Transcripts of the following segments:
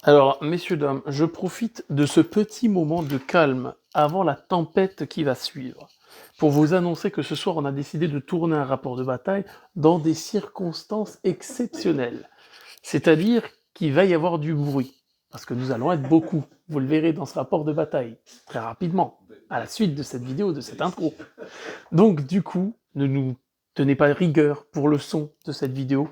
Alors, messieurs, dames, je profite de ce petit moment de calme avant la tempête qui va suivre pour vous annoncer que ce soir, on a décidé de tourner un rapport de bataille dans des circonstances exceptionnelles. C'est-à-dire qu'il va y avoir du bruit, parce que nous allons être beaucoup. Vous le verrez dans ce rapport de bataille, très rapidement, à la suite de cette vidéo, de cette intro. Donc, du coup, ne nous tenez pas rigueur pour le son de cette vidéo.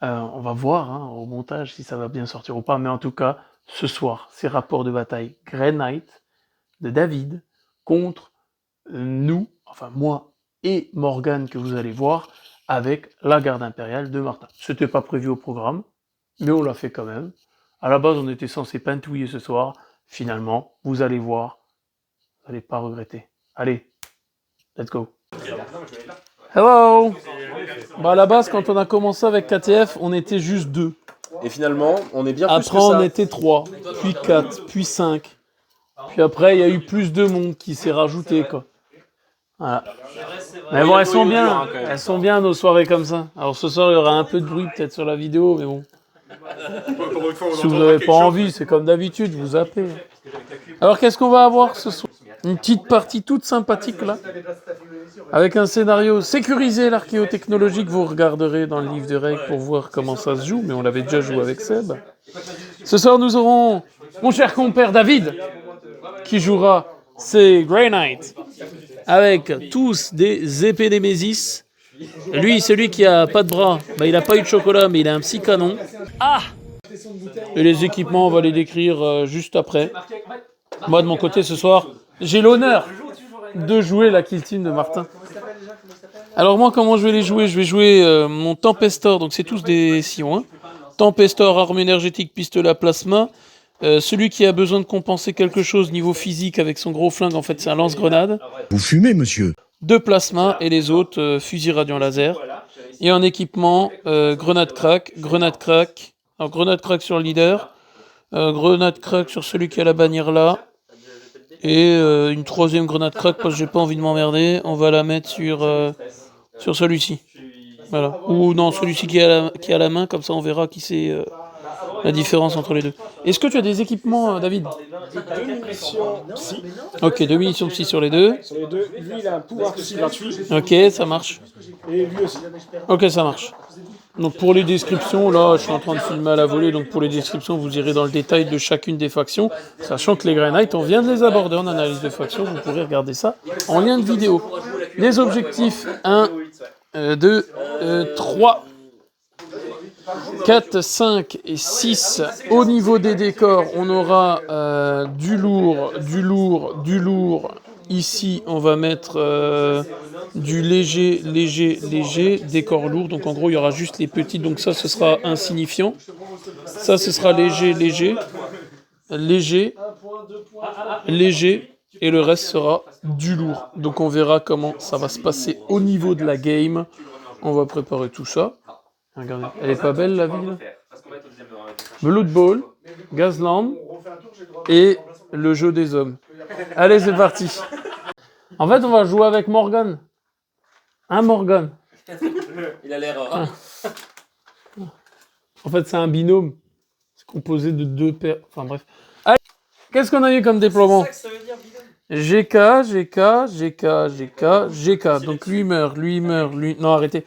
On va voir hein, au montage si ça va bien sortir ou pas, mais en tout cas, ce soir, c'est rapport de bataille Grey Knight de David contre nous, enfin moi et Morgan que vous allez voir, avec la garde impériale de Martin. C'était pas prévu au programme, mais on l'a fait quand même. À la base, on était censé pintouiller ce soir. Finalement, vous allez voir, vous n'allez pas regretter. Allez, let's go. Hello. Bah à la base, quand on a commencé avec KTF, on était juste 2. Et finalement, on est bien plus Après, que ça. on était 3, puis 4, puis 5. Puis après, il y a eu plus de monde qui s'est rajouté, quoi. Voilà. Mais bon, elles sont bien nos soirées comme ça. Alors ce soir, il y aura un peu de bruit peut-être sur la vidéo, mais bon. Si vous n'avez pas envie, c'est comme d'habitude, vous zappez. Alors qu'est-ce qu'on va avoir ce soir? Une petite partie toute sympathique là, avec un scénario sécurisé, l'archéotechnologique, vous regarderez dans le livre de règles pour voir comment ça se joue, mais on l'avait déjà joué avec Seb. Ce soir, nous aurons mon cher compère David, qui jouera ses Grey Knights, avec tous des épées Némésis. Lui, celui qui a pas de bras, bah, il a pas eu de chocolat, mais il a un psy canon. Ah! Et les équipements, on va les décrire juste après. Moi, de mon côté, ce soir, j'ai l'honneur de jouer la kill team de Martin. Alors moi, comment je vais les jouer? Je vais jouer mon Tempestor, donc c'est tous des sillons. Hein. Tempestor, arme énergétique, pistolet à plasma. Celui qui a besoin de compenser quelque chose niveau physique avec son gros flingue, en fait, c'est un lance-grenade. Vous fumez, monsieur? 2 plasmas et les autres, fusil radiant laser. Et en équipement, grenade crack. Alors grenade crack sur le leader. Grenade crack sur celui qui a la bannière là. Et une 3e grenade crack parce que j'ai pas envie de m'emmerder. On va la mettre sur celui-ci. Voilà. Ou non, celui-ci qui a la main, comme ça on verra qui c'est la différence entre les deux. Est-ce que tu as des équipements, David? 2 munitions psy. Ok, 2 munitions psy sur les deux. Sur les deux, lui il a un pouvoir psy gratuit. Ok, ça marche. Et lui aussi. Ok, ça marche. Donc pour les descriptions, là je suis en train de filmer à la volée, donc pour les descriptions vous irez dans le détail de chacune des factions, sachant que les Grey Knights, on vient de les aborder en analyse de faction, vous pourrez regarder ça en lien de vidéo. Les objectifs 1, 2, 3, 4, 5 et 6. Au niveau des décors, on aura du lourd. Ici, on va mettre du léger, décor lourd. Donc en gros, il y aura juste les petits. Donc ça, ce sera insignifiant. Ça, ce sera léger. Et le reste sera du lourd. Donc on verra comment ça va se passer au niveau de la game. On va préparer tout ça. Regardez, elle est pas belle la ville? Blood Bowl, Gazland et le jeu des hommes. Allez, c'est parti. En fait, on va jouer avec Morgan. Hein, Morgan? Il a l'air... En fait, c'est un binôme. C'est composé de 2 paires. Enfin bref. Allez, qu'est-ce qu'on a eu comme déploiement? GK. Donc lui meurt. Non, arrêtez.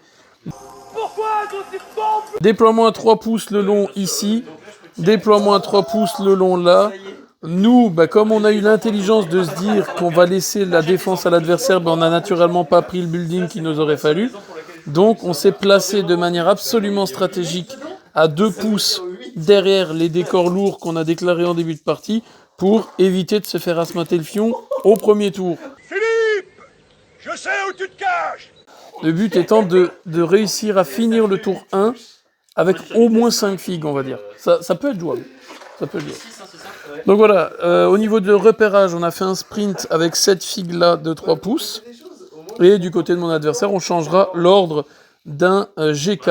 Déploiement à 3 pouces le long ici. Déploiement à 3 pouces le long là. Nous, bah, comme on a eu l'intelligence de se dire qu'on va laisser la défense à l'adversaire, bah, on n'a naturellement pas pris le building qu'il nous aurait fallu. Donc on s'est placé de manière absolument stratégique à 2 pouces derrière les décors lourds qu'on a déclarés en début de partie pour éviter de se faire asmater le fion au premier tour. Philippe! Je sais où tu te caches! Le but étant de réussir à finir le tour 1 avec au moins 5 figues, on va dire. Ça peut être jouable. Donc voilà, au niveau de repérage, on a fait un sprint avec cette figue là de 3 pouces. Et du côté de mon adversaire, on changera l'ordre d'un GK.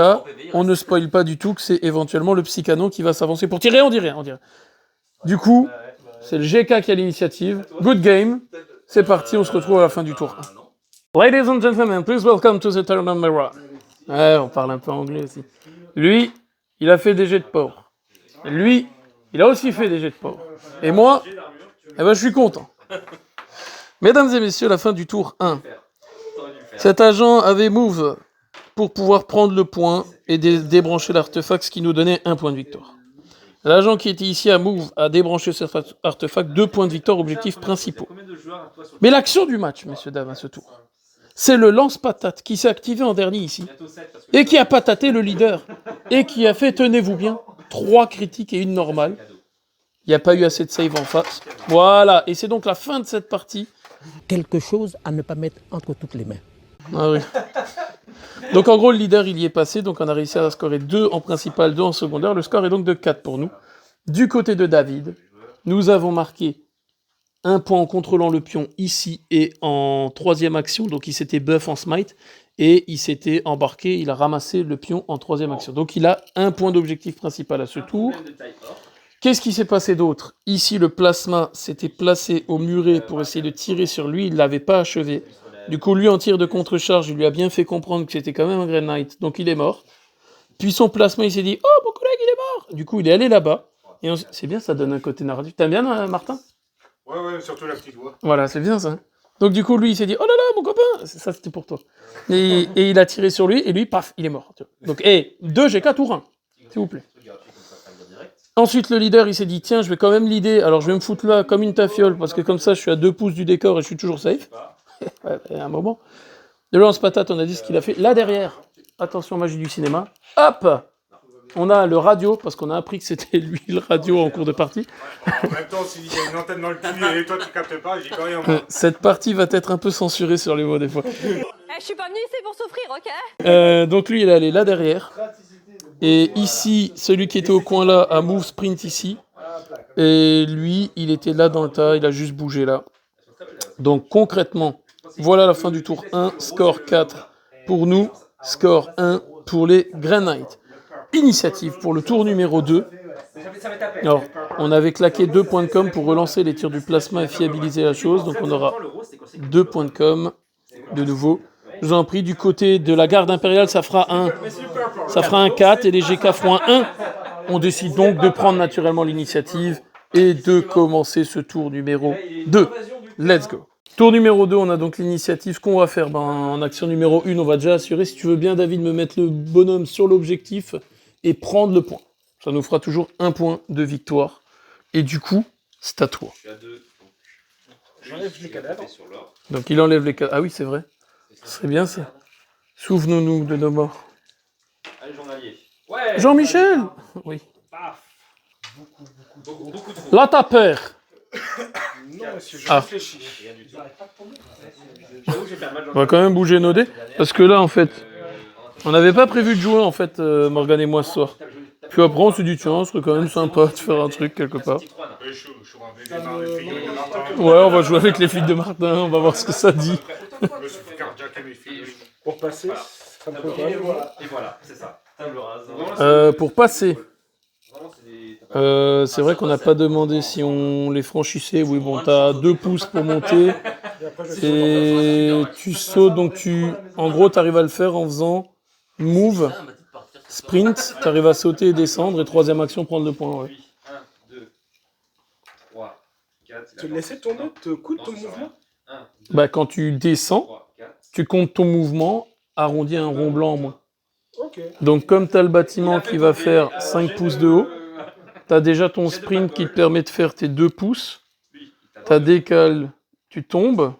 On ne spoil pas du tout que c'est éventuellement le psychano qui va s'avancer pour tirer, on dirait. Du coup, c'est le GK qui a l'initiative. Good game. C'est parti, on se retrouve à la fin du tour 1. Ladies and gentlemen, please welcome to the turn number 1. Ouais, on parle un peu anglais aussi. Lui, il a fait des jets de porc. Lui, Il a aussi fait des jets de pauvre. Et moi, eh ben, je suis content. Mesdames et messieurs, la fin du tour 1. Cet agent avait move pour pouvoir prendre le point et débrancher l'artefact, ce qui nous donnait 1 point de victoire. L'agent qui était ici à move a débranché cet artefact, 2 points de victoire, objectifs principaux. Mais l'action du match, messieurs, dames, à ce tour, c'est le lance-patate qui s'est activé en dernier ici, et qui a pataté le leader, et qui a fait, tenez-vous bien, 3 critiques et 1 normale. Il n'y a pas eu assez de save en face. Voilà, et c'est donc la fin de cette partie. Quelque chose à ne pas mettre entre toutes les mains. Ah oui. Donc en gros, le leader, il y est passé, donc on a réussi à scorer 2 en principal, 2 en secondaire. Le score est donc de 4 pour nous. Du côté de David, nous avons marqué 1 point en contrôlant le pion ici et en 3e action, donc il s'était buff en smite, et il s'était embarqué, il a ramassé le pion en 3e action. Donc il a 1 point d'objectif principal à ce tour. Qu'est-ce qui s'est passé d'autre? Ici, le plasma s'était placé au muret pour essayer de tirer sur lui, il ne l'avait pas achevé. Du coup, lui, en tir de contre-charge, il lui a bien fait comprendre que c'était quand même un Grey Knight, donc il est mort. Puis son plasma, il s'est dit « Oh, mon collègue, il est mort !» Du coup, il est allé là-bas. Et c'est bien, ça donne un côté narratif. T'aimes bien, Martin? Ouais, surtout la petite voix. Voilà, c'est bien ça. Donc du coup, lui, il s'est dit « Oh là là, mon copain !» Ça, c'était pour toi. Et il a tiré sur lui, et lui, paf, il est mort. Donc, 2 GK tour 1, s'il vous plaît. Ensuite, le leader, il s'est dit, tiens, je vais quand même leader, alors je vais me foutre là comme une tafiole, parce que comme ça, je suis à 2 pouces du décor et je suis toujours safe. Ouais, il y a un moment. Le lance-patate, on a dit ce qu'il a fait. Là, derrière, attention, magie du cinéma, hop, on a le radio, parce qu'on a appris que c'était lui le radio en cours de partie. En même temps, s'il y a une antenne dans le cul et toi tu captes pas, j'ai quand même. Cette partie va être un peu censurée sur les mots, des fois. Je suis pas venu ici pour souffrir, ok? Donc lui, il est allé là derrière. Et ici, celui qui était au coin là a move sprint ici. Et lui, il était là dans le tas, il a juste bougé là. Donc concrètement, voilà la fin du tour 1, score 4 pour nous, score 1 pour les Grey Knights. Initiative pour le tour numéro 2. Alors, on avait claqué 2 points de com pour relancer les tirs du plasma et fiabiliser la chose. Donc on aura 2 points de com de nouveau. Je vous en prie, du côté de la garde impériale, ça fera un 4 et les GK feront un 1. On décide donc de prendre naturellement l'initiative et de commencer ce tour numéro 2. Let's go. Tour numéro 2, on a donc l'initiative. Ce qu'on va faire, en action numéro 1, on va déjà assurer, si tu veux bien David, me mettre le bonhomme sur l'objectif et prendre le point. Ça nous fera toujours 1 point de victoire. Et du coup, c'est à toi. J'enlève les cadavres. Donc il enlève les cadavres. Ah oui, c'est vrai. Ce serait bien ça. Souvenons-nous de nos morts. Allez, journalier. Ouais. Jean-Michel. Oui. Beaucoup de Là, t'as peur. Non, monsieur, je Ah. réfléchis. J'avoue que j'ai fait un mal. On va quand même bouger nos dés. Parce que là, en fait, on n'avait pas prévu de jouer, en fait, Morgane et moi, ce soir. Puis après, on s'est dit, tiens, ce serait quand même sympa de faire un truc quelque part. Je suis un des filles de Martin. Ouais, on va jouer avec les filles de Martin, on va voir ce que ça dit. Le souffle cardiaque à mes filles. Pour passer, ça me peut pas. Et voilà, c'est ça. Table rase. Pour passer, Vraiment, c'est des- c'est vrai qu'on n'a pas demandé si on les franchissait. Oui, bon, t'as 2 pouces pour monter. Et après, je Et tu sautes, donc en gros, tu arrives à le faire en faisant move, sprint, tu arrives à sauter et descendre, et 3e action, prendre le point. Ouais. 1, 2, 3, 4. te laisser tourner, te coûte ton mouvement. 1, 2, Bah, quand tu descends, 3, 4. tu comptes ton mouvement, arrondi à un rond blanc en moins. Ok. Donc, comme tu as le bâtiment qui va faire 5 pouces de haut, tu as déjà ton sprint qui te permet de faire tes 2 pouces, tu as décale, tu tombes.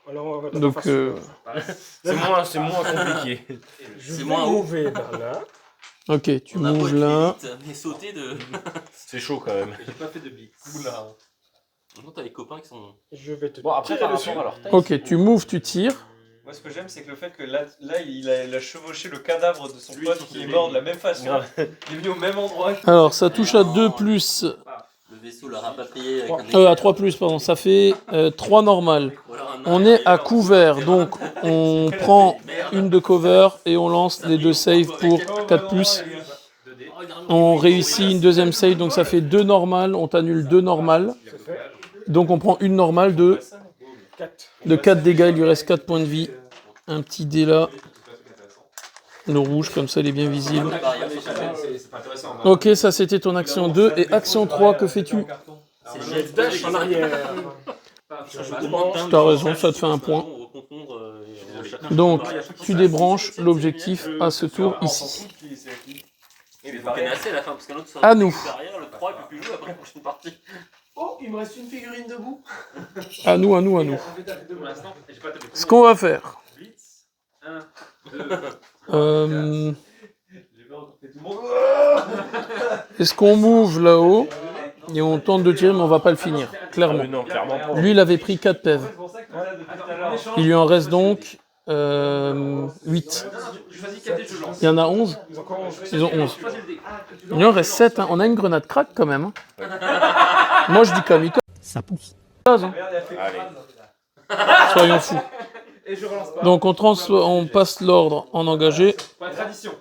Alors, on va Donc, C'est moins compliqué. je c'est vais moins haut. mouver par là. ok, tu On a moves pas là. de limite, mais sauter de. C'est chaud quand même. J'ai pas fait de beat. Maintenant, t'as les copains qui sont. Je vais te Bon, après, tirer par dessus. rapport à leur taille. Ok, tu moves, tu tires. Moi, ce que j'aime, c'est que le fait que là il a chevauché le cadavre de son pote qui est mort de la même façon. Grave. Il est venu au même endroit. Alors, ça touche à 2 plus. Le vaisseau l'a rapatrié avec un À 3 plus, pardon, ça fait 3 normal. Ou alors un On est à couvert, donc on prend une de cover et on lance les 2 saves pour 4 plus. On réussit une deuxième save, donc ça fait 2 normales, on t'annule 2 normales. C'est fait. Donc on prend une normale de 4. 4 dégâts, il lui reste 4 points de vie. Un petit dé là. Le rouge, comme ça, il est bien visible. C'est pas intéressant. Ok, ça c'était ton action 2. Et action 3, que fais-tu? C'est le jet Dash en arrière. T'as raison, ça te fait un point. Donc, tu débranches l'objectif à ce tour ici. Il faut assez à la fin, parce qu'un autre sera À nous. derrière, le 3 il peut plus jouer après la prochaine partie. Oh, il me reste une figurine debout. À nous, à nous, à nous. Pour l'instant, j'ai pas tapé. Ce qu'on va faire. Blitz. 1, 2. J'ai pas rencontré tout le monde. Est-ce qu'on move là-haut et on tente de tirer, mais on va pas le finir, clairement. Non, clairement pas. Lui, il avait pris 4 PEV. C'est pour ça que là, depuis tout à l'heure. Il lui en reste donc 8. Je choisis 4 dés, je lance. Il y en a 11. Ils ont encore 11. Ils ont 11. Choisis le dé. Il lui en reste 7. Hein. On a une grenade crack quand même. Hein. Moi, je dis kamikaze. Ça pousse. Hein. Merde, il a fait Allez. crâne. Soyons fous. Et je relance pas. Donc, on passe l'ordre en engagé. Pour la tradition.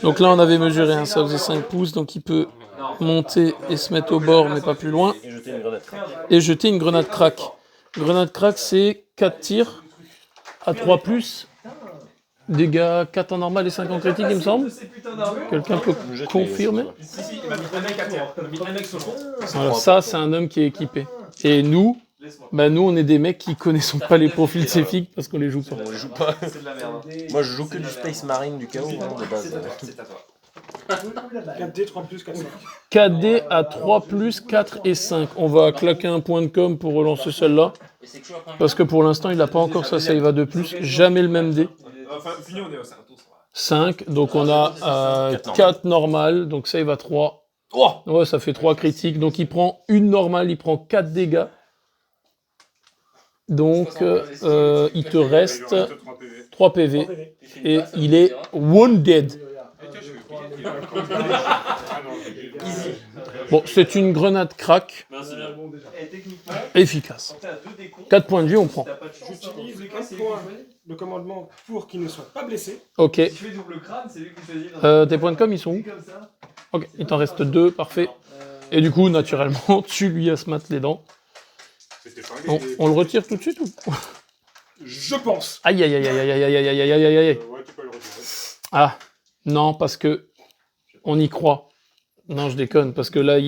Donc là, on avait mesuré, hein, ça faisait 5 pouces. Donc, il peut monter et se mettre au bord, mais pas plus loin. Et jeter une grenade. Et jeter une grenade crack. Grenade crack, c'est 4 tirs à 3+. Dégâts 4 en normal et 5 en critique, il me semble. Quelqu'un peut confirmer? Si, il m'a mis un mec à terre. Il m'a mis un mec sur le front. Alors ça, c'est un homme qui est équipé. Et nous, bah nous, on est des mecs qui connaissons pas les profils de ces figues parce qu'on les joue pas. On les joue pas. C'est de la merde. Moi, je joue que du Space Marine du chaos hein, de base. C'est à toi. 4D, 3 plus, 4 5. 4D à 3+, 4 et 5. On va claquer un point de com pour relancer celle-là. Parce que pour l'instant, il n'a pas encore sa save à 2+. Jamais le même dé. Enfin, fini, on est au 5 tours. 5. Donc on a 4 normales. Donc save à 3. Ouais, ça fait 3 critiques. Donc il prend une normale, il prend 4 dégâts. Donc il te reste 3 PV. Et il est wounded. Bon, c'est une grenade crack Et techniquement, efficace. quand t'as 2 décomptes, 4 points de vie, on prend. t'as pas de chance. J'utilise les 4 points de commandement pour qu'il ne soit pas blessé. Ok. Si tu fais double crâne, c'est lui qui choisit. Tes points de com, ils sont où? Comme ça. Ok, il t'en reste 2, parfait. Et du coup, naturellement, tu lui as mat les dents. On le retire tout de suite ou? Je pense. Aïe aïe aïe aïe aïe aïe aïe aïe aïe aïe aïe aïe. Ouais, tu peux le retirer. Ah, non, parce que on y croit. Non, je déconne, parce que là,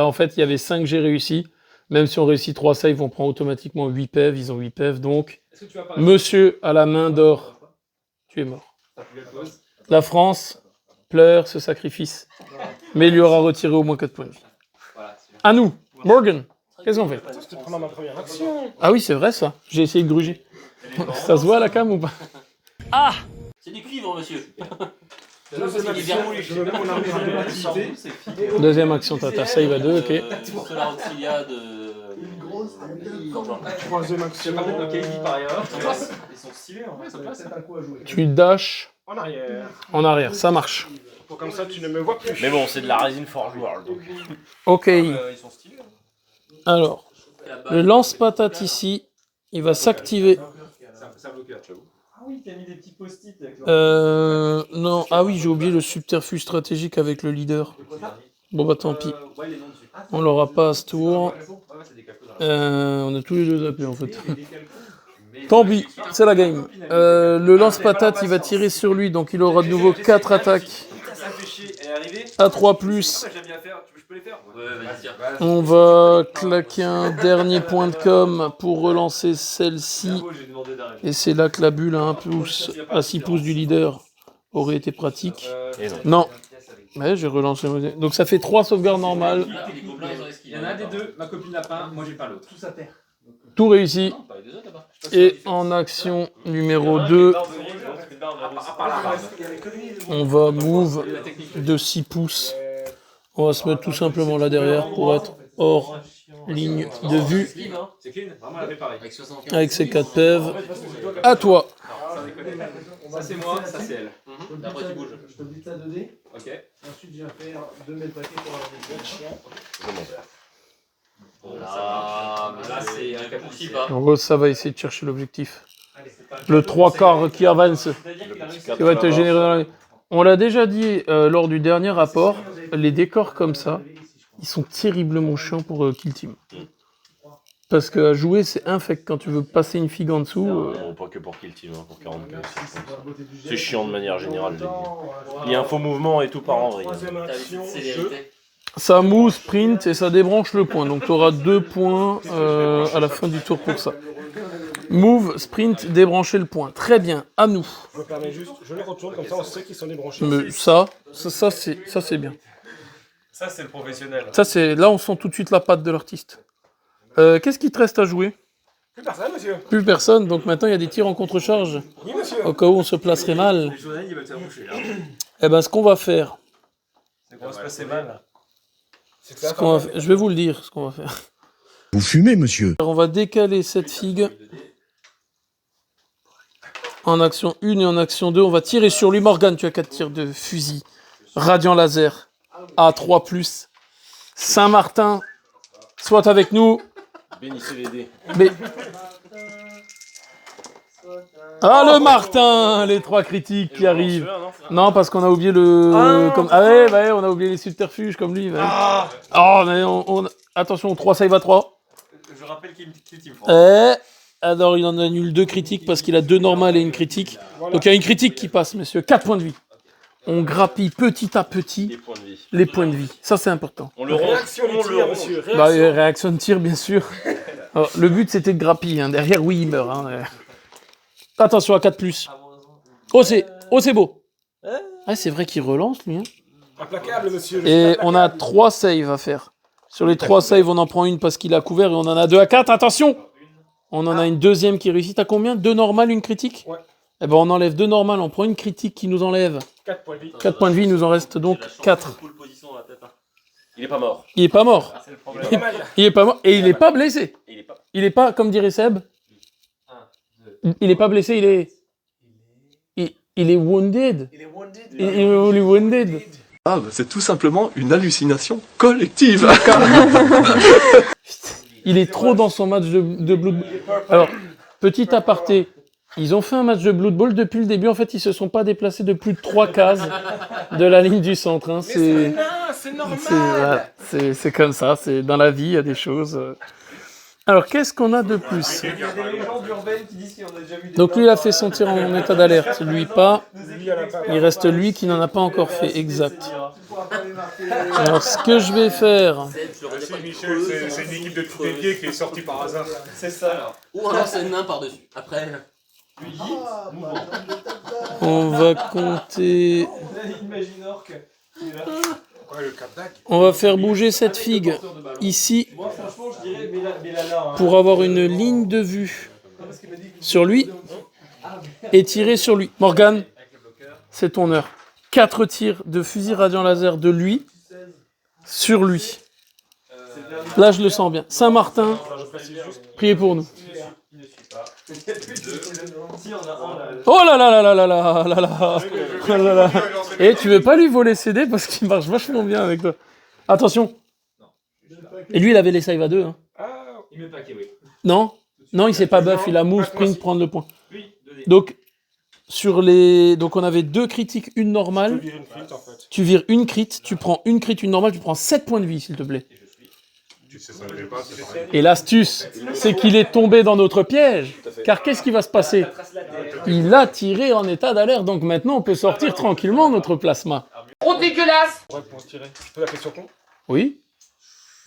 en fait, il y avait 5 G réussis. Même si on réussit 3 saves, on prend automatiquement 8 PEV. Ils ont 8 PEV, donc Est-ce que tu vas pas monsieur à la main d'or, tu es mort. La France pleure ce sacrifice, mais il lui aura retiré au moins 4 points de vie. À nous, Morgan, qu'est-ce qu'on fait? C'était pendant ma première action. Ah oui, c'est vrai ça, j'ai essayé de gruger. Ça se voit à la cam ou pas? C'est du cuivre, monsieur. Deuxième action, je me mets mon armure de l'activité. Deuxième action, t'as ta save à 2, ok. Solar Auxilia de. Troisième action. Par contre, Kelly par ailleurs, ils sont stylés en fait. Ça passe. Tu dash En arrière. en arrière, ça marche. Pour comme ça, tu ne me vois plus. Mais bon, c'est de la résine Forge World. Donc. Ok, Ils sont stylés. alors, le lance-patate ici, il va s'activer. C'est un bloqueur, j'avoue. Ah oui, t'as mis des petits post-it avec leur... Non, ah oui, j'ai oublié le subterfuge stratégique avec le leader. Bon bah tant pis, Ouais, les noms dessus. on l'aura pas à ce tour. Ouais, c'est des calculs dans la- On a tous les deux zappés en fait. Tant pis, c'est la game. Le lance-patate, il va tirer sur lui, donc il aura de nouveau 4 attaques Putain, ça fait chier. Elle est arrivée. à 3+. J'aime bien faire. Je peux les faire. Ouais, vas-y, tiens. On va claquer un dernier point de com pour relancer celle-ci. J'ai demandé d'arrêter. Et c'est là que la bulle à 6 pouces du leader aurait été pratique. Et non. Non. Ouais, j'ai relancé. Donc ça fait 3 sauvegardes normales. Là, les gobelins, ils ont esquivé. Il y en a un des deux, ma copine lapin, moi j'ai pas l'autre. Tout réussi. Non, pas les deux autres là-bas. Et en action numéro 2, on va move de 6 pouces. On va se mettre tout simplement là derrière pour être hors ligne de vue Esquive, hein. C'est clean, vraiment elle fait pareil. Avec 75. avec ses 4 PEV. À toi. Ça déconne. Ça c'est moi, ça c'est elle. Après, tu bouges. Je te dis ça 2D. Ok. Ensuite, je vais faire 2 mètres paquets pour avoir des gros chiens. Ah, mais là, c'est un capucci pas. En gros, ça va essayer de chercher l'objectif. Le 3 quarts qui avance, qui va être généré dans la... On l'a déjà dit lors du dernier rapport, les décors comme ça, ils sont terriblement chiants pour Kill Team. Parce que à jouer, c'est infect. Quand tu veux passer une figue en dessous... Bon, pas que pour kill team, hein, pour 40 que c'est chiant de manière générale. Il y a un faux mouvement et tout part en vrille. Troisième action, jeu. Célérité. Ça move, sprint et ça débranche le point. Donc tu auras 2 points à la fin du tour pour ça. Move, sprint, débrancher le point. Très bien, à nous. Je me permets juste, je les retourne comme ça, on sait qu'ils sont débranchés. Mais ça c'est bien. Ça, c'est le professionnel. Ça c'est là on sent tout de suite la patte de l'artiste. Qu'est-ce qui te reste à jouer? Plus personne, monsieur. Plus personne, donc maintenant il y a des tirs en contre-charge. Oui, monsieur. Au cas où on se placerait mal. Les journalistes, ils veulent se moucher là. Eh ben ce qu'on va faire, C'est qu'on va se passer mal. C'est ce qu'on va faire- je vais vous le dire ce qu'on va faire. Vous fumez, monsieur. On va décaler cette figue en action 1 et en action 2. On va tirer sur lui. Morgane, tu as 4 tirs de fusil. Radiant laser. A3+. Saint-Martin, soit avec nous. Bénissez les dés. Mais... Ah, le Martin! Les 3 critiques qui arrivent. Non, parce qu'on a oublié le... ouais, on a oublié les subterfuges comme lui. Ouais. Oh, mais attention, 3 save à 3. Je rappelle qu'il team France. Alors, il en annule 2 critiques parce qu'il a 2 normales et une critique. Donc, il y a une critique qui passe, monsieur. 4 points de vie. On grappille petit à petit Les points de vie. les points de vie. Ça, c'est important. On le ronge. Réaction On de le tir, ronge. monsieur. Bah, Réaction. réaction de tir, bien sûr. Alors, le but, c'était de grappiller. Hein. Derrière, oui, il meurt. Hein. Attention à 4+. Oh, c'est beau. Ah, c'est vrai qu'il relance, lui. Hein. Implacable, monsieur. Et on a 3 saves à faire. Sur les 3 saves, on en prend une parce qu'il a couvert et on en a 2 à 4. Attention! On en a une deuxième qui réussit. T'as combien? 2 normales, une critique? Ouais. Eh ben, on enlève 2 normales, on prend une critique qui nous enlève 4 points de vie. 4 points de vie, il nous en reste donc 4. Il est pas mort. Il est pas mort. C'est le problème. Pas mal. Il est pas mort. Et il est pas blessé. Il est pas. Il est pas, comme dirait Seb. Il est pas blessé, il est. Il est wounded. Il est wounded. Ah, bah, c'est tout simplement une hallucination collective. Il est trop dans son match de Blood Bowl. Alors, petit aparté, ils ont fait un match de Blood Bowl depuis le début. En fait, ils se sont pas déplacés de plus de 3 cases de la ligne du centre. Hein. C'est normal. C'est comme ça. C'est dans la vie, il y a des choses. Alors, qu'est-ce qu'on a de plus? Il y a des légendes urbaines qui disent qu'on a déjà vu des Donc lui, il a fait son tir en état d'alerte. Lui, pas. Lui, à la part. Il reste lui qui n'en a pas encore fait. Exact. Alors, ce que je vais faire... Si, Michel, c'est une équipe de tous les pieds qui est sortie par hasard. C'est ça. Ou un ancien nain par-dessus. Après. On va compter... Imaginorque. Ouais, le cap d'Ag. On va faire bouger cette figue ici Moi, franchement, je dirais, mais là, hein. pour avoir une ligne de vue sur lui et tirer sur lui. Morgane, c'est ton heure. 4 tirs de fusil radiant laser de lui sur lui. Là, je le sens bien. Saint-Martin, priez pour nous. Oh là là là là là là là là là là là. Et tu veux pas lui voler ses dés parce qu'il marche vachement bien avec toi. Attention. Et lui, il avait les save à 2. Hein. Il met pas oui. Non, non, il s'est pas buff, il a move, sprint, prendre le point. Oui, 2D. Donc, donc on avait 2 critiques, une normale. Je vire une crit, en fait. Tu vires une crit, tu prends une crit, une normale, tu prends 7 points de vie, s'il te plaît. Tu sais, ça ne l'est pas, c'est pareil. Et l'astuce, c'est qu'il est tombé dans notre piège. Car qu'est-ce qui va se passer? Il a tiré en état d'alerte, donc maintenant on peut sortir tranquillement notre plasma. Ouais, pour tirer. Je peux l'appeler sur con. Oui,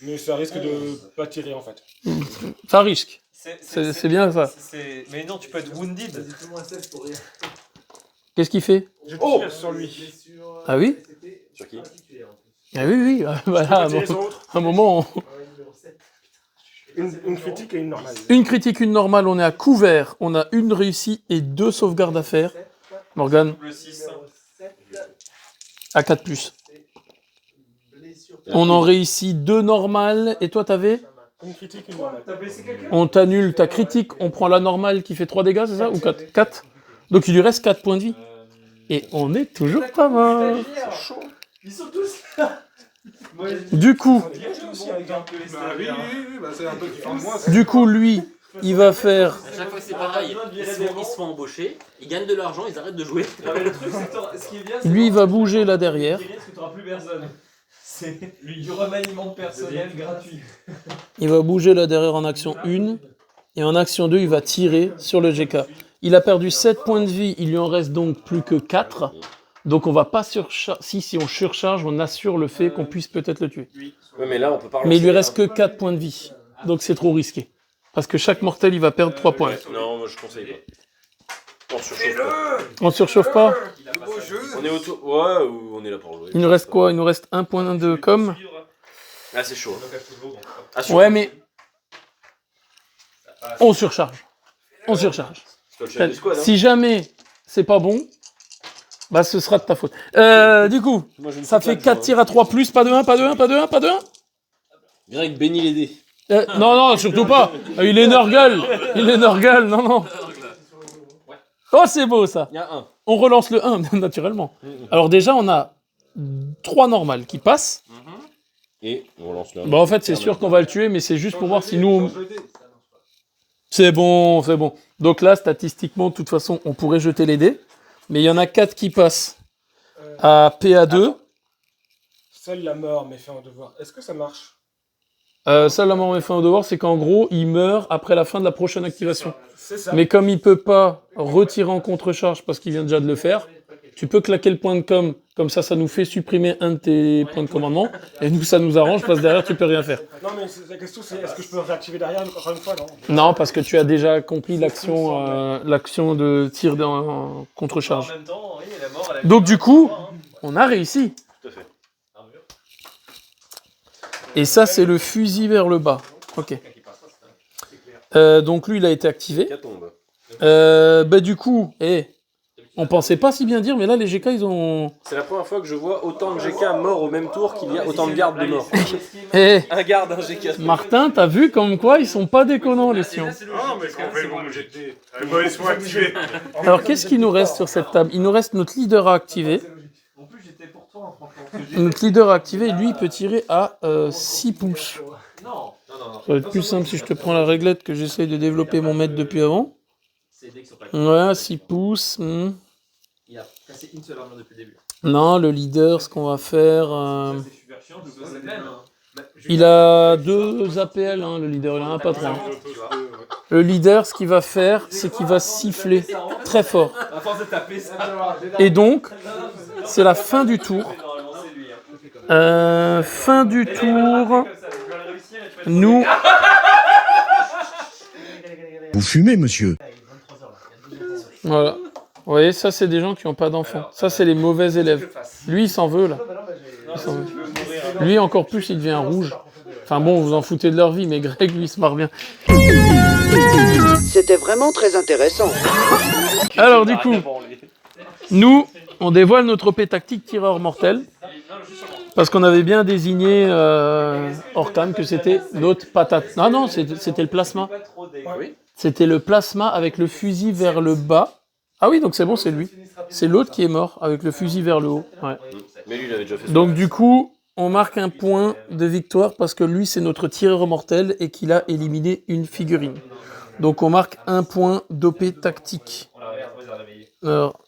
Mais ça risque de pas tirer, en fait. ça risque. C'est bien ça. Mais non, tu peux être wounded. Qu'est-ce qu'il fait? Je tire sur lui. Ah oui? Sur qui? Ah oui, oui. Voilà, Je peux tirer sur l'autre. un moment... Une critique et une normale. Une critique, une normale, on est à couvert. On a une réussie et 2 sauvegardes à faire. Morgane, Le 6. à 4+. On en réussit 2 normales. Et toi, t'avais? Une critique, une normale. T'as blessé quelqu'un? On t'annule ta critique, on prend la normale qui fait 3 dégâts, c'est ça? Ou 4? 4. Donc il lui reste 4 points de vie. Et on est toujours pas mort. Ils sont tous là. Du coup, Bah oui, bah c'est un peu différent de moi. ça. du coup, lui, il va faire... À chaque fois que c'est pareil, ils se font embaucher, ils gagnent de l'argent, ils arrêtent de jouer. Le truc, c'est que ce qui est bien, c'est Lui, il va bouger là derrière. parce que t'auras plus personne. C'est du remaniement de personnel gratuit. Il va bouger là derrière en action 1. Et en action 2, il va tirer sur le GK. Il a perdu 7 points de vie. Il lui en reste donc plus que 4. Donc on va pas surcharger. Si on surcharge, on assure le fait qu'on puisse peut-être le tuer. Ouais, mais là, on peut pas Mais il lui reste que 4 points de vie. Donc c'est trop risqué. Parce que chaque mortel, il va perdre 3 points. Non, moi je conseille pas. On surchauffe pas. On surchauffe pas. On est autour. Ouais, ou on est là pour jouer. Il nous reste quoi? Il nous reste 1 point de com. Ah, c'est chaud. Ouais, mais on surcharge. On surcharge. C'est toi le chef du squad, hein. Si jamais c'est pas bon, bah ce sera de ta faute. Du coup, Moi, je ne ça fais pas fait de 4 joie, tirs à 3 plus, pas de 1, pas de 1, pas de 1, pas de 1. Viens avec Benny les dés. Non, non, surtout pas. Il est Nurgle. Il est Nurgle, non, non. Oh, c'est beau ça. Il y a un. On relance le 1, naturellement. Alors déjà, on a 3 normales qui passent. Et on relance le 1. Bah en fait, c'est sûr qu'on va le tuer, mais c'est juste pour voir si nous... C'est bon, c'est bon. Donc là, statistiquement, de toute façon, on pourrait jeter les dés. Mais il y en a 4 qui passent à PA2. Seule la mort met fin au devoir. Est-ce que ça marche? Ça, la mort met fin au devoir, c'est qu'en gros, il meurt après la fin de la prochaine activation. C'est ça. Mais comme il peut pas retirer en contre-charge parce qu'il vient déjà de le faire, tu peux claquer le point de com, comme ça nous fait supprimer un de tes points de commandement, et nous, ça nous arrange, parce que derrière, tu peux rien faire. Non, mais la question, c'est est-ce que je peux réactiver derrière encore une fois? Non. Non, parce que tu as déjà accompli l'action de tir en En contre-charge. même temps, oui, la mort, elle a Donc du coup, on a réussi. Tout à fait. Et ça, c'est le fusil vers le bas. Ok. Donc lui, il a été activé. Catombe. Bah du coup, on pensait pas si bien dire, mais là, les GK, ils ont... C'est la première fois que je vois autant de GK morts au même tour qu'il y a autant de gardes de morts. Un garde, un GK. Martin, t'as vu comme quoi ils sont pas déconnants, les Sions. Ah, mais qu'on fait le bon jeté. Bon, ils sont activés. Alors, qu'est-ce qu'il nous reste sur cette table? Il nous reste notre leader à activer. En plus, j'étais pour toi, franchement. Notre leader à activer, lui, il peut tirer à 6 pouces. Non. Ça va être plus simple si je te prends la réglette que j'essaye de développer mon maître depuis avant. C'est dès qu'ils sont pas Ouais, 6 pouces. Il a cassé une seule armure depuis le début. Non, le leader, ce qu'on va faire... C'est super chiant, je sais même. il a 2 APL, hein, le leader, il en a pas 3. Le leader, ce qu'il va faire, c'est qu'il va siffler très fort. À force de taper ça. Et donc, c'est la fin du tour. Normalement, c'est lui. Hein. Fin du tour. Comme ça, tu vas le réussir et tu vas te Nous... Vous fumez, monsieur. Voilà. Vous voyez, ça, c'est des gens qui n'ont pas d'enfants. Ça, c'est les mauvais élèves. Lui, il s'en veut, là. Il s'en veut. Lui, encore plus, il devient rouge. Enfin bon, vous en foutez de leur vie, mais Greg, lui, il se marre bien. C'était vraiment très intéressant. Alors, du coup, nous, on dévoile notre OP tactique tireur mortel. Parce qu'on avait bien désigné hors cam que c'était notre patate. Non, non, c'était le plasma. C'était le plasma avec le fusil vers le bas. Ah oui, donc c'est bon, c'est lui. C'est l'autre qui est mort avec le fusil vers le haut. Ouais. Mais lui, il avait déjà fait ça. Donc du coup, on marque un point de victoire parce que lui, c'est notre tireur mortel et qu'il a éliminé une figurine. Donc on marque un point d'OP tactique. Alors,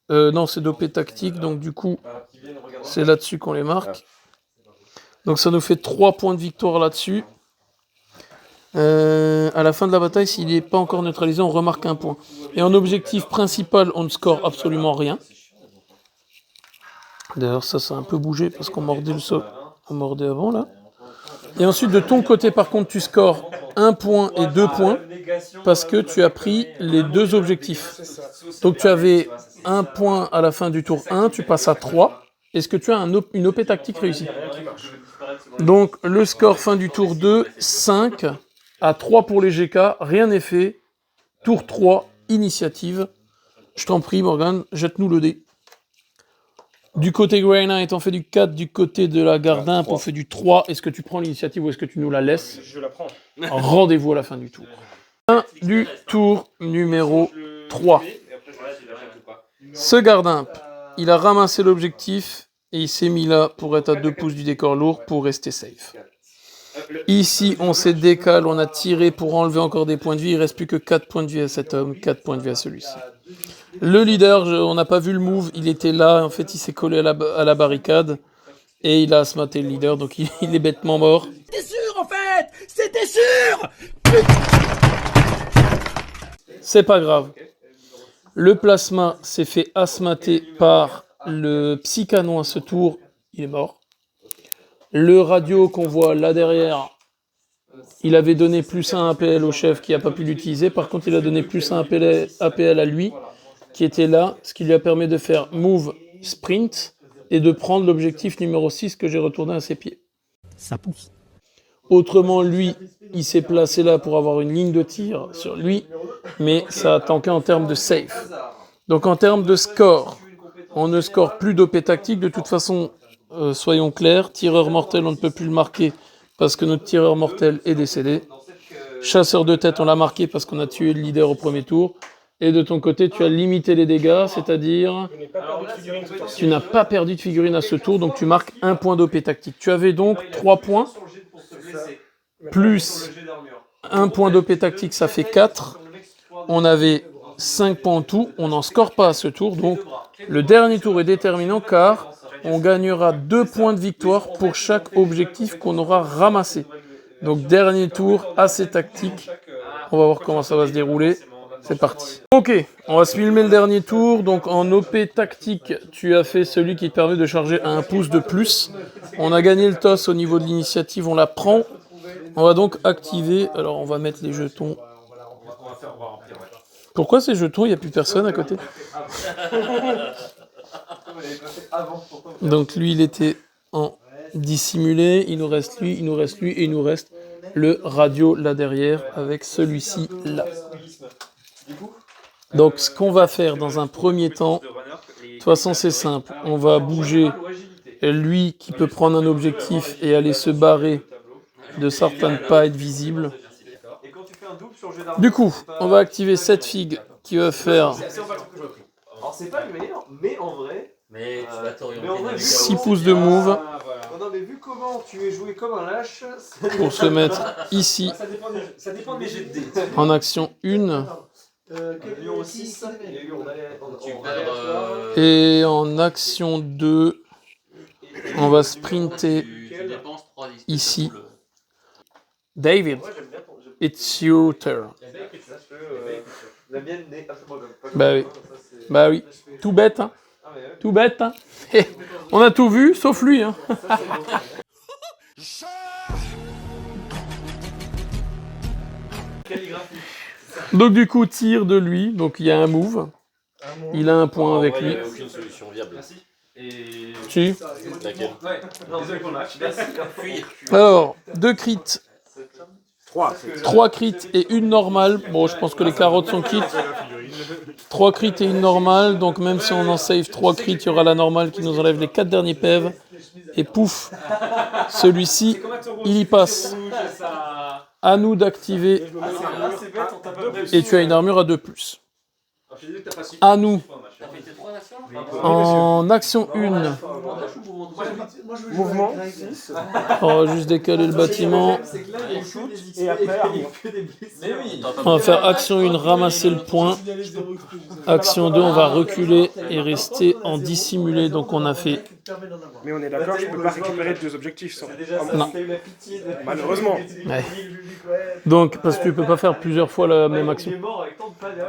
non, c'est d'OP tactique, donc du coup, c'est là-dessus qu'on les marque. Donc ça nous fait 3 points de victoire là-dessus. À la fin de la bataille, s'il n'est pas encore neutralisé, on remarque un point. Et en objectif principal, on ne score absolument rien. D'ailleurs, ça a un peu bougé parce qu'on mordait le sol. On mordait avant, là. Et ensuite, de ton côté, par contre, tu scores 1 point et 2 points parce que tu as pris les 2 objectifs. Donc, tu avais 1 point à la fin du tour 1, tu passes à 3. Est-ce que tu as une OP tactique réussie? Donc, le score fin du tour 2, 5. À 3 pour les GK, rien n'est fait. Tour 3, initiative. Je t'en prie, Morgane, jette-nous le dé. Du côté Grey Knight, on fait du 4. Du côté de la Gardimp, on fait du 3. Est-ce que tu prends l'initiative ou est-ce que tu nous la laisses? Je la prends. Rendez-vous à la fin du tour. Fin du tour numéro 3. Ce Gardimp, il a ramassé l'objectif et il s'est mis là pour être à 2 pouces du décor lourd pour rester safe. Ici, on s'est décalé, on a tiré pour enlever encore des points de vie. Il ne reste plus que 4 points de vie à cet homme, 4 points de vie à celui-ci. Le leader, on n'a pas vu le move, il était là, en fait, il s'est collé à la barricade. Et il a asthmaté le leader, donc il est bêtement mort. C'était sûr en fait. C'était sûr. C'est pas grave. Le plasma s'est fait asthmater par le psycanon à ce tour. Il est mort. Le radio qu'on voit là derrière, il avait donné plus un APL au chef qui n'a pas pu l'utiliser. Par contre, il a donné plus un APL à lui qui était là, ce qui lui a permis de faire move sprint et de prendre l'objectif numéro 6 que j'ai retourné à ses pieds. Ça pousse. Autrement, lui, il s'est placé là pour avoir une ligne de tir sur lui, mais ça a tanké en termes de safe. Donc en termes de score, on ne score plus d'OP tactique. De toute façon, soyons clairs, tireur mortel, on ne peut plus le marquer parce que notre tireur mortel est décédé. Chasseur de tête, on l'a marqué parce qu'on a tué le leader au premier tour. Et de ton côté, tu as limité les dégâts, c'est-à-dire tu n'as pas perdu de figurine à ce tour, donc tu marques 1 point d'OP tactique. Tu avais donc 3 points, plus 1 point d'OP tactique, ça fait 4. On avait 5 points en tout, on n'en score pas à ce tour, donc le dernier tour est déterminant car on gagnera 2 points de victoire pour chaque objectif qu'on aura ramassé. Donc dernier tour, assez tactique. On va voir comment ça va se dérouler. C'est parti. Ok, on va se filmer le dernier tour. Donc en OP tactique, tu as fait celui qui te permet de charger à 1 pouce de plus. On a gagné le toss au niveau de l'initiative, on la prend. On va donc activer. Alors on va mettre les jetons. Pourquoi ces jetons, il n'y a plus personne à côté? Donc lui, il était en dissimulé. Il nous reste lui, il nous reste lui et il nous reste le radio là derrière avec celui-ci là. Donc ce qu'on va faire dans un premier temps, de toute façon c'est simple, on va bouger lui qui peut prendre un objectif et aller se barrer de sorte à ne pas être visible. Du coup, on va activer cette figue qui va faire Alors c'est pas le meilleur, mais en vrai... Mais tu vas t'orienter. 6 pouces de move Non mais vu comment tu es joué comme un lâche... pour se mettre ici Ça dépend des jets de dés. en action 1 Numéro 6, et en action 2, on va sprinter ici. David, it's your turn. Bah oui, bah oui, tout bête, hein. Tout bête, hein. On a tout vu, sauf lui, hein. Donc du coup, tire de lui, donc il y a un move. Il a un point avec lui. Il n'y a aucune solution viable. Si. Laquelle? Alors, 2 crits. 3 crits et une normale. Bon, je pense que les carottes sont quittes. 3 crits et une normale. Donc même si on en save 3 crits, il y aura la normale qui nous enlève les 4 derniers PEV. Et pouf, celui-ci, il y passe. À nous d'activer. Et tu as une armure à 2+. À nous. En action 1. Mouvement. On va juste décaler le bâtiment. Et après, armure. On va faire action 1, ramasser le point. Action 2, on va reculer et rester en dissimulé. Donc on a fait... Mais on est d'accord, je peux pas récupérer 2 objectifs sans... Non. Malheureusement. Ouais. Donc, parce que tu peux pas faire plusieurs fois la même action.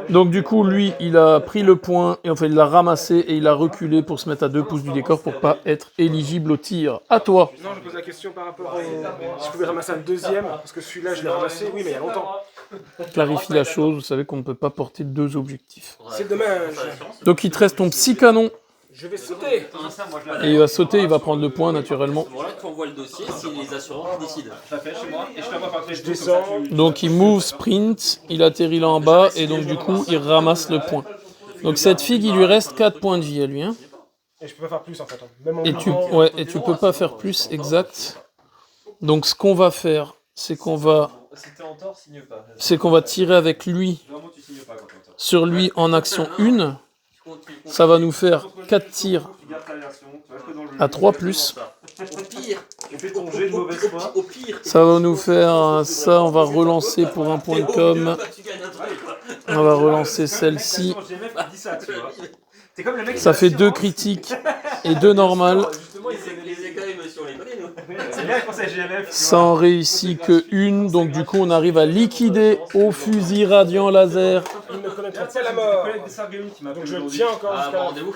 Donc du coup, lui, il a pris le point, et enfin il l'a ramassé et il a reculé pour se mettre à 2 pouces du décor pour pas être éligible au tir. À toi. Non, je pose la question par rapport au... Si je pouvais ramasser un deuxième, parce que celui-là, je l'ai ramassé, oui, mais il y a longtemps. Clarifie la chose, vous savez qu'on ne peut pas porter 2 objectifs. C'est dommage. Donc il te reste ton psy-canon. Je vais sauter. Et il va sauter, il va prendre le point naturellement. Voilà, tu envoies le dossier, c'est les assureurs qui décident. Je descends. Donc il move, sprint, il atterrit là en bas et donc du coup il ramasse le point. Donc cette figue, il lui reste 4 points de vie à lui. Hein. Et je peux pas faire plus en fait. Même en Et tu peux pas faire plus, exact. Donc ce qu'on va faire, c'est qu'on va tirer avec lui sur lui en action 1. Ça va nous faire 4 tirs à 3+. Ça va nous faire ça, on va relancer pour un point de com. On va relancer celle-ci. Ça fait 2 critiques et 2 normales. Ça en réussit que une, donc du coup on arrive à liquider au fusil radiant laser. Il ne connaîtra pas la mort. Donc je tiens encore Ah, jusqu'à bon la rendez-vous.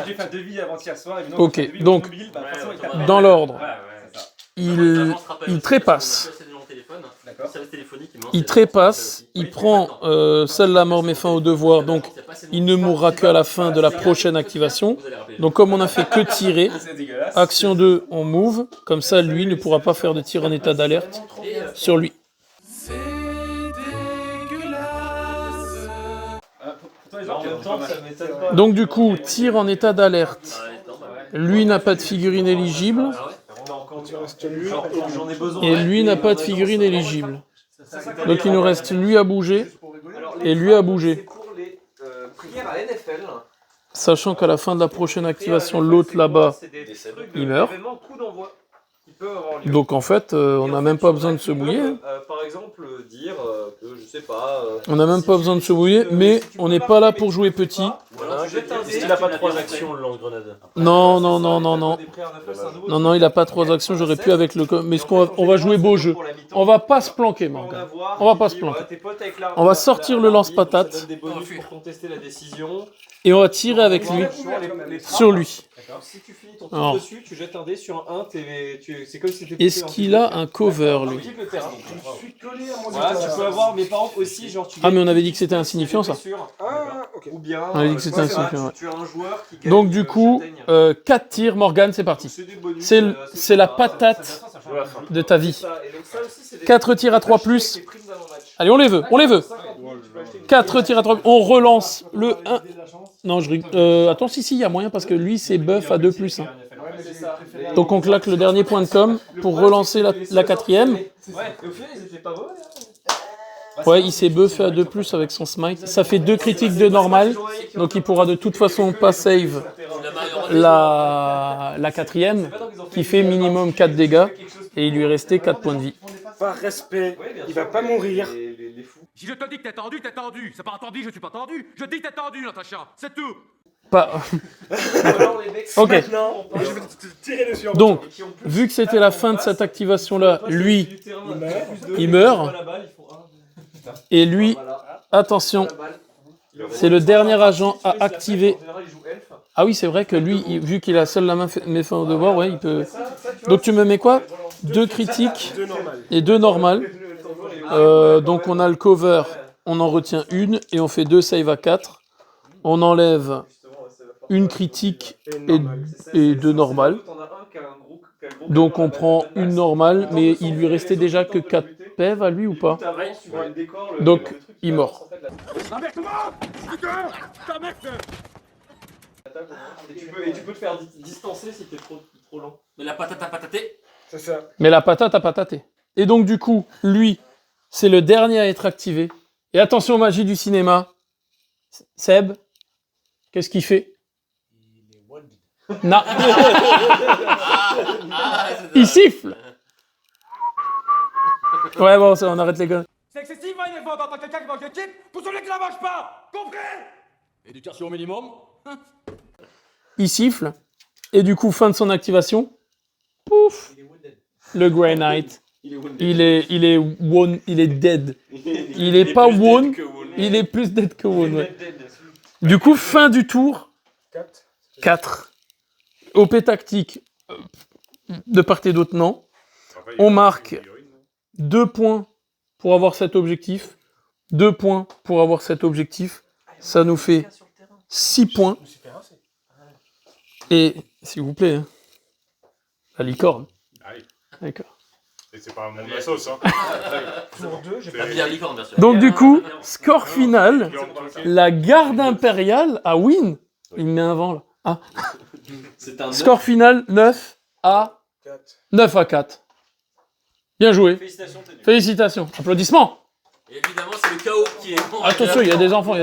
J'ai fait un devis avant-hier soir. Et Ok, donc dans l'ordre, il trépasse. Il trépasse, il prend seule la mort met fin au devoir, donc il ne mourra qu'à la fin de la prochaine activation. Donc comme on a fait que tirer, action 2, on move, comme ça lui ne pourra pas faire de tir en état d'alerte sur lui. Donc du coup, tir en état d'alerte. Lui n'a pas de figurine éligible. Et lui n'a pas de figurine éligible. Donc il nous reste lui à bouger et lui à bouger. Sachant qu'à la fin de la prochaine activation, l'autre là-bas, il meurt. Donc en fait, on n'a même pas besoin de se mouiller. Par exemple, dire que je sais pas. On n'a même pas besoin de se mouiller, mais on n'est pas là pour jouer petit. Est-ce qu'il a pas 3 actions le lance-grenade? Non, non, non, non, non. Non, non, il a pas 3 actions, j'aurais pu avec le... Mais on va jouer beau jeu. On va pas se planquer, Morgan. On va pas se planquer. On va sortir le lance-patate. Et on va tirer avec lui, sur lui. Si tu finis ton tour dessus, tu jettes un dé sur un 1, c'est comme si t'étais. Est-ce qu'il a un cover, lui? Voilà, tu peux avoir, mais par contre aussi, genre tu. Ah, mais on avait dit que c'était insignifiant, ça. Ou bien. On avait dit que c'était insignifiant, ouais. Tu as un joueur qui gagne. Donc, du coup, 4 tirs, Morgan, c'est parti. C'est la patate de ta vie. 4 tirs à 3+. Allez, on les veut, on les veut. 4 tirs à 3+. On relance le 1. Non, je rigole. Attends, si, il y a moyen parce que lui, c'est buff à 2+. Hein. Donc, on claque le dernier point de com pour relancer la 4ème. Ouais, et au final, ils étaient pas mauvais. Ouais, il s'est buffé à 2+, avec son smite. Ça fait 2 critiques de normal. Donc, il pourra de toute façon pas save la 4ème, qui fait minimum 4 dégâts. Et il lui est resté 4 points de vie. Par respect, il va pas mourir. Si je te dis que t'es tendu, t'es tendu. C'est pas tendu, je suis pas tendu. Je dis que t'es tendu, Natacha. C'est tout. Pas. Ok. Maintenant, je vais te tirer dessus. Donc, vu que c'était la fin de cette activation-là, lui, il meurt. Et lui, attention, c'est le dernier agent à activer. Ah oui, c'est vrai que lui, vu qu'il a seul la main met fin au devoir, ouais, il peut... Donc tu me mets quoi? 2 critiques et 2 normales. Donc on a le cover, on en retient une et on fait 2 save à 4. On enlève une critique et 2 normales. Donc on prend une normale, mais il lui restait déjà que 4 PEV à lui ou pas? Donc il mort. Et tu peux te faire distancer si t'es trop lent. Mais la patate à patater. C'est ça. Mais la patate a pataté. Et donc du coup, lui, c'est le dernier à être activé. Et attention, magie du cinéma. Seb, qu'est-ce qu'il fait? Non. Il siffle. Ouais, bon, ça, on arrête les gars. C'est excessivement énervant d'entendre quelqu'un qui mange des chips pour celui qui la mange pas. Compris? Éducation au minimum. Il siffle. Et du coup, fin de son activation. Pouf. Le Grey Knight. Il est dead. Il est pas won. Il est plus dead que won. Ouais. Du coup, fin du tour. 4. OP tactique. De part et d'autre, non. On marque 2 points pour avoir cet objectif. 2 points pour avoir cet objectif. Ça nous fait 6 points. Et, s'il vous plaît, hein, la licorne. D'accord. Et c'est pas mon sauce, hein. La bière licorne, bien sûr. Donc du coup, score final, la garde impériale a win. Il met un vent là. Ah. Score final 9 à 4. Bien joué. Félicitations. Applaudissements. Et évidemment, c'est le chaos qui est. Attention, il y a des enfants,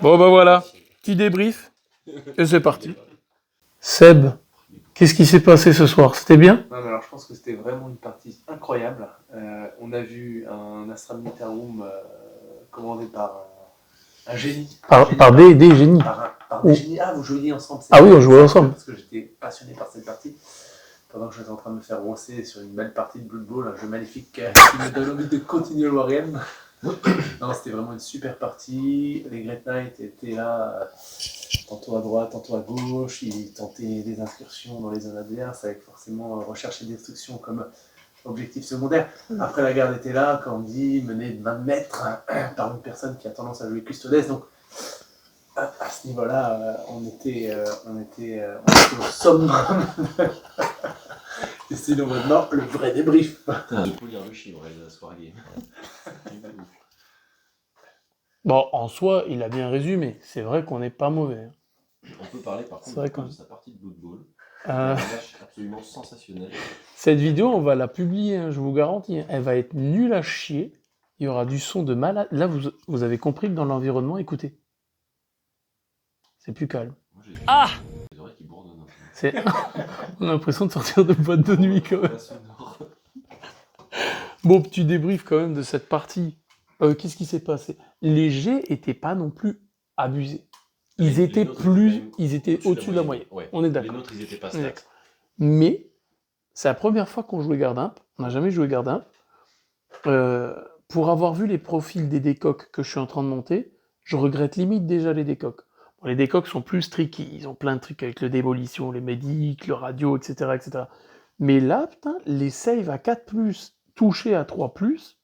Bon bah voilà, petit débrief. Et c'est parti. Seb, qu'est-ce qui s'est passé ce soir? C'était bien? Non, mais alors je pense que c'était vraiment une partie incroyable. On a vu un Astral Meter Room commandé par un génie. Par des génies. Par des génies. Ah, vous jouiez ensemble. Ah oui, on jouait ensemble. Parce que j'étais passionné par cette partie. Pendant que j'étais en train de me faire rosser sur une belle partie de Blood Bowl, un jeu magnifique qui me donne envie de continuer le Wargame. Non, c'était vraiment une super partie. Les Great Knights étaient là, tantôt à droite, tantôt à gauche. Ils tentaient des incursions dans les zones adverses avec forcément recherche et destruction comme objectif secondaire. Après, la garde était là, Candy menée de 20 mètres par une personne qui a tendance à jouer Custodes. Donc, à ce niveau-là, on était au summum. Et c'est donc maintenant le vrai débrief. De faut lire le chiffre, la soirée. Bon, en soi, il a bien résumé. C'est vrai qu'on n'est pas mauvais. On peut parler par C'est contre vrai de sa partie de Blood Bowl. Euh, Un match absolument sensationnel. Cette vidéo, on va la publier, hein, je vous garantis. Elle va être nulle à chier. Il y aura du son de malade. Là, vous avez compris que dans l'environnement, écoutez. C'est plus calme. Moi, j'ai les oreilles qui bourdonnent. C'est... On a l'impression de sortir de boîte de nuit quand même. Bon, petit débrief quand même de cette partie. Qu'est-ce qui s'est passé? Les jets étaient pas non plus abusés. Ils étaient au-dessus de la moyenne. Ouais. On est d'accord. Les nôtres, ils étaient pas On est stats. d'accord. Mais c'est la première fois qu'on jouait garde imp. On n'a jamais joué garde imp. Pour avoir vu les profils des décoques que je suis en train de monter, je regrette limite déjà les décoques. Bon, les décoques sont plus tricky. Ils ont plein de trucs avec le démolition, les médics, le radio, etc., etc. Mais là, putain, les saves à 4+, touchés à 3+,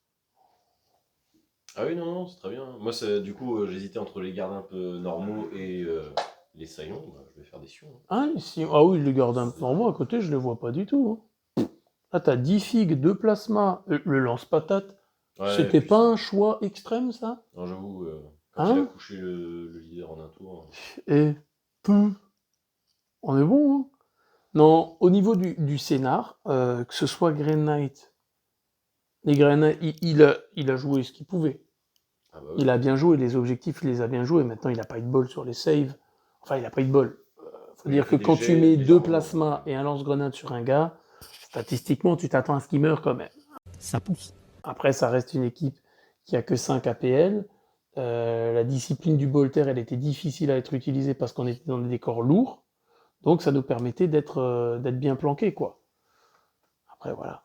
Ah oui, non, c'est très bien. Moi, du coup, j'hésitais entre les gardes un peu normaux et les saillons. Bah, je vais faire des sions. ah, ah oui, les gardes imp normaux à côté, je les vois pas du tout. Hein. Là, t'as 10 figues, 2 plasmas, le lance-patate. Ouais, C'était puis pas un choix extrême, ça? Non, j'avoue, quand Hein? il a couché le leader en un tour. Et on est bon, hein? Non, au niveau du scénar, que ce soit Grey Knight, les Grey Knight, il a joué ce qu'il pouvait. Ah bah oui. Il a bien joué, les objectifs, il les a bien joués. Maintenant, il a pas eu de bol sur les saves. Enfin, il a pas eu de bol. Faut Il dire a fait que des quand jets, tu mets des 2 armes. plasmas et un lance-grenade sur un gars, statistiquement, tu t'attends à ce qu'il meure quand même. Ça pousse. Après, ça reste une équipe qui a que 5 APL. La discipline du bolter, elle était difficile à être utilisée parce qu'on était dans des décors lourds. Donc, ça nous permettait d'être bien planqués, quoi. Après, voilà.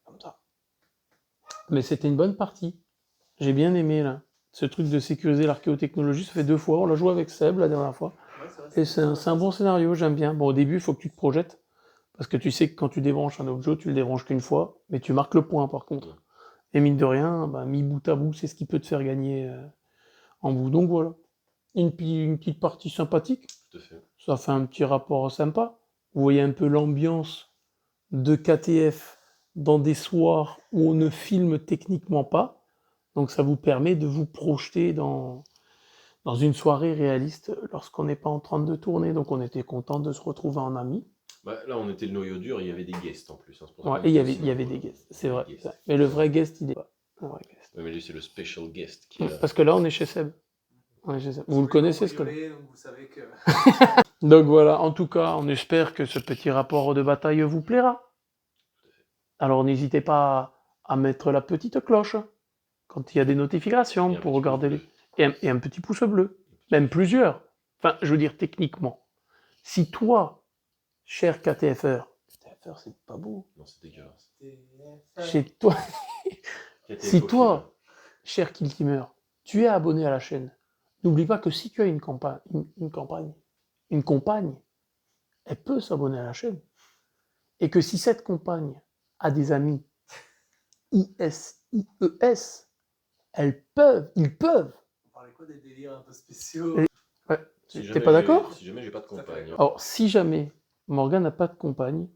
Comme ça. Mais c'était une bonne partie. J'ai bien aimé, là. Ce truc de sécuriser l'archéotechnologie, ça fait 2 fois. On l'a joué avec Seb la dernière fois. Et c'est un bon scénario, j'aime bien. Bon, au début, il faut que tu te projettes. Parce que tu sais que quand tu débranches un objet, tu le débranches qu'une fois. Mais tu marques le point, par contre. Et mine de rien, bah, mis bout à bout, c'est ce qui peut te faire gagner en bout. Donc voilà. Une petite partie sympathique. Tout à fait. Ça fait un petit rapport sympa. Vous voyez un peu l'ambiance de KTF dans des soirs où on ne filme techniquement pas. Donc ça vous permet de vous projeter dans une soirée réaliste lorsqu'on n'est pas en train de tourner. Donc on était content de se retrouver en amis. Bah, là, on était le noyau dur, il y avait des guests en plus. Hein, c'est pour ça Ouais, qu'on et il était y avait aussi, des guests, c'est vrai. guests. Mais le vrai guest, il est pas. Le vrai guest. Ouais, mais lui, c'est le special guest qui est là. Parce que là, on est chez Seb. On est chez Seb. Vous le connaissez, ce connaît. Donc vous savez que... Donc voilà, en tout cas, on espère que ce petit rapport de bataille vous plaira. Alors n'hésitez pas à mettre la petite cloche quand il y a des notifications pour regarder les... Et un petit pouce bleu. Même plusieurs. Enfin, je veux dire, techniquement. Si toi, cher KTFer, c'est pas beau. Non, c'est dégueulasse. Chez toi, si KTF toi, cher Kiltimer, tu es abonné à la chaîne, n'oublie pas que si tu as une compagne, elle peut s'abonner à la chaîne. Et que si cette compagne a des amis ISIES, ils peuvent. On parlait quoi des délires un peu spéciaux? Ouais. Si T'es jamais pas d'accord? Si jamais j'ai pas de compagne. Alors, si jamais Morgane n'a pas de compagne,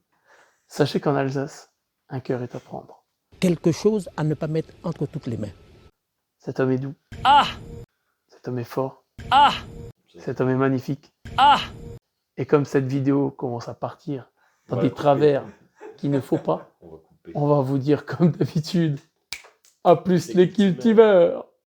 sachez qu'en Alsace, un cœur est à prendre. Quelque chose à ne pas mettre entre toutes les mains. Cet homme est doux. Cet homme est fort. Cet homme est magnifique. Et comme cette vidéo commence à partir dans des travers qu'il ne faut pas, On va couper. on va vous dire comme d'habitude, à plus les Kiltimers.